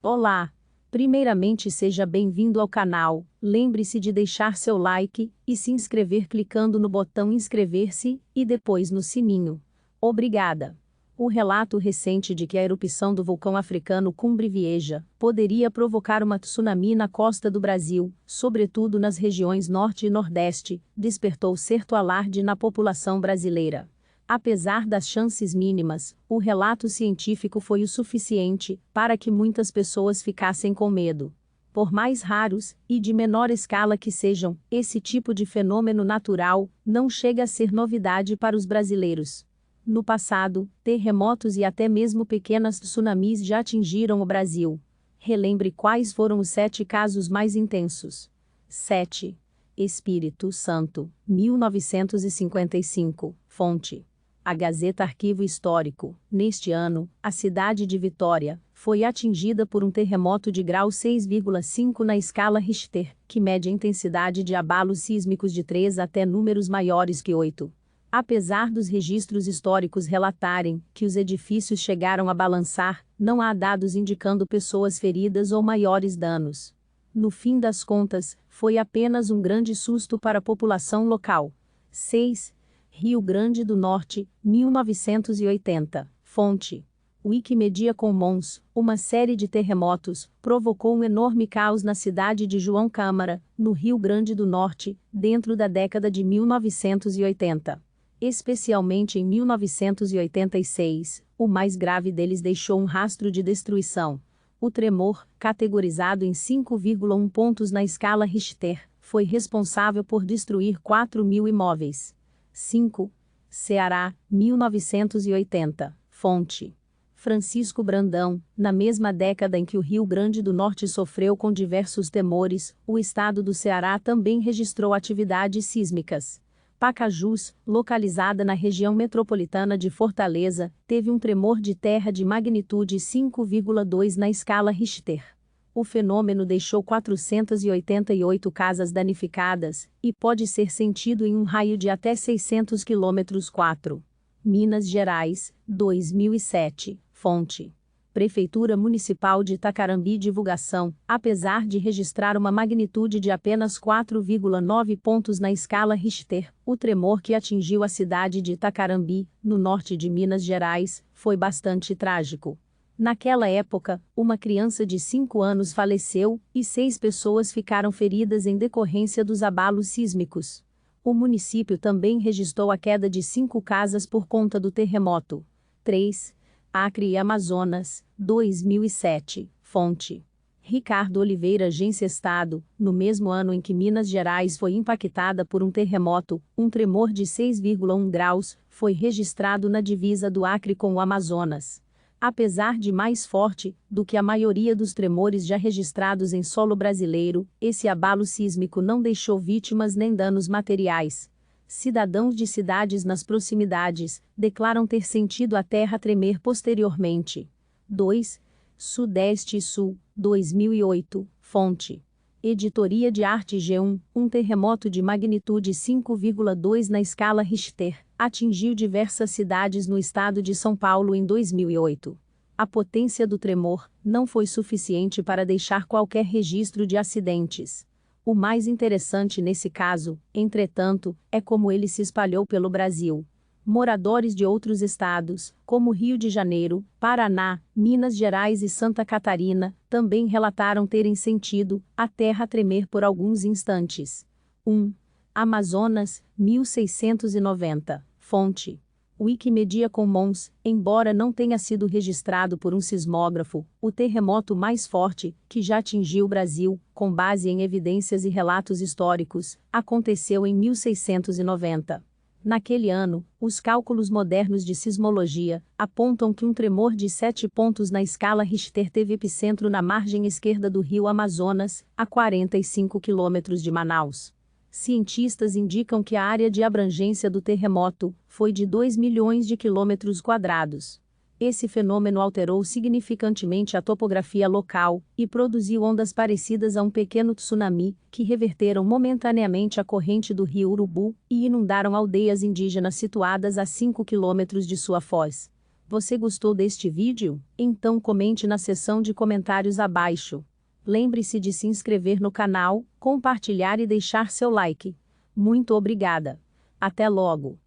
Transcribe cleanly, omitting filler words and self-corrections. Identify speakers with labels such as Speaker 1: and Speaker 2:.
Speaker 1: Olá! Primeiramente seja bem-vindo ao canal, lembre-se de deixar seu like e se inscrever clicando no botão inscrever-se e depois no sininho. Obrigada! O relato recente de que a erupção do vulcão africano Cumbre Vieja poderia provocar uma tsunami na costa do Brasil, sobretudo nas regiões norte e nordeste, despertou certo alarde na população brasileira. Apesar das chances mínimas, o relato científico foi o suficiente para que muitas pessoas ficassem com medo. Por mais raros e de menor escala que sejam, esse tipo de fenômeno natural não chega a ser novidade para os brasileiros. No passado, terremotos e até mesmo pequenas tsunamis já atingiram o Brasil. Relembre quais foram os 7 casos mais intensos. 7. Espírito Santo, 1955, fonte. A Gazeta Arquivo Histórico. Neste ano, a cidade de Vitória foi atingida por um terremoto de grau 6,5 na escala Richter, que mede a intensidade de abalos sísmicos de 3 até números maiores que 8. Apesar dos registros históricos relatarem que os edifícios chegaram a balançar, não há dados indicando pessoas feridas ou maiores danos. No fim das contas, foi apenas um grande susto para a população local. 6. Rio Grande do Norte, 1980, fonte. Wikimedia Commons. Uma série de terremotos provocou um enorme caos na cidade de João Câmara, no Rio Grande do Norte, dentro da década de 1980. Especialmente em 1986, o mais grave deles deixou um rastro de destruição. O tremor, categorizado em 5,1 pontos na escala Richter, foi responsável por destruir 4.000 imóveis. 5. Ceará, 1980, fonte. Francisco Brandão. Na mesma década em que o Rio Grande do Norte sofreu com diversos temores, o estado do Ceará também registrou atividades sísmicas. Pacajus, localizada na região metropolitana de Fortaleza, teve um tremor de terra de magnitude 5,2 na escala Richter. O fenômeno deixou 488 casas danificadas e pode ser sentido em um raio de até 600 km. 4. Minas Gerais, 2007, fonte. Prefeitura Municipal de Itacarambi. Divulgação. Apesar de registrar uma magnitude de apenas 4,9 pontos na escala Richter, o tremor que atingiu a cidade de Itacarambi, no norte de Minas Gerais, foi bastante trágico. Naquela época, uma criança de 5 anos faleceu e 6 pessoas ficaram feridas em decorrência dos abalos sísmicos. O município também registrou a queda de 5 casas por conta do terremoto. 3. Acre e Amazonas, 2007, fonte. Ricardo Oliveira. Agência Estado. No mesmo ano em que Minas Gerais foi impactada por um terremoto, um tremor de 6,1 graus foi registrado na divisa do Acre com o Amazonas. Apesar de mais forte do que a maioria dos tremores já registrados em solo brasileiro, esse abalo sísmico não deixou vítimas nem danos materiais. Cidadãos de cidades nas proximidades declaram ter sentido a terra tremer posteriormente. 2. Sudeste e Sul, 2008, fonte. Editoria de Arte G1. Um terremoto de magnitude 5,2 na escala Richter atingiu diversas cidades no estado de São Paulo em 2008. A potência do tremor não foi suficiente para deixar qualquer registro de acidentes. O mais interessante nesse caso, entretanto, é como ele se espalhou pelo Brasil. Moradores de outros estados, como Rio de Janeiro, Paraná, Minas Gerais e Santa Catarina, também relataram terem sentido a terra tremer por alguns instantes. 1. Amazonas, 1690, fonte. Wikimedia Commons. Embora não tenha sido registrado por um sismógrafo, o terremoto mais forte, que já atingiu o Brasil, com base em evidências e relatos históricos, aconteceu em 1690. Naquele ano, os cálculos modernos de sismologia apontam que um tremor de 7 pontos na escala Richter teve epicentro na margem esquerda do rio Amazonas, a 45 quilômetros de Manaus. Cientistas indicam que a área de abrangência do terremoto foi de 2 milhões de quilômetros quadrados. Esse fenômeno alterou significantemente a topografia local e produziu ondas parecidas a um pequeno tsunami, que reverteram momentaneamente a corrente do rio Urubu e inundaram aldeias indígenas situadas a 5 quilômetros de sua foz. Você gostou deste vídeo? Então comente na seção de comentários abaixo. Lembre-se de se inscrever no canal, compartilhar e deixar seu like. Muito obrigada. Até logo!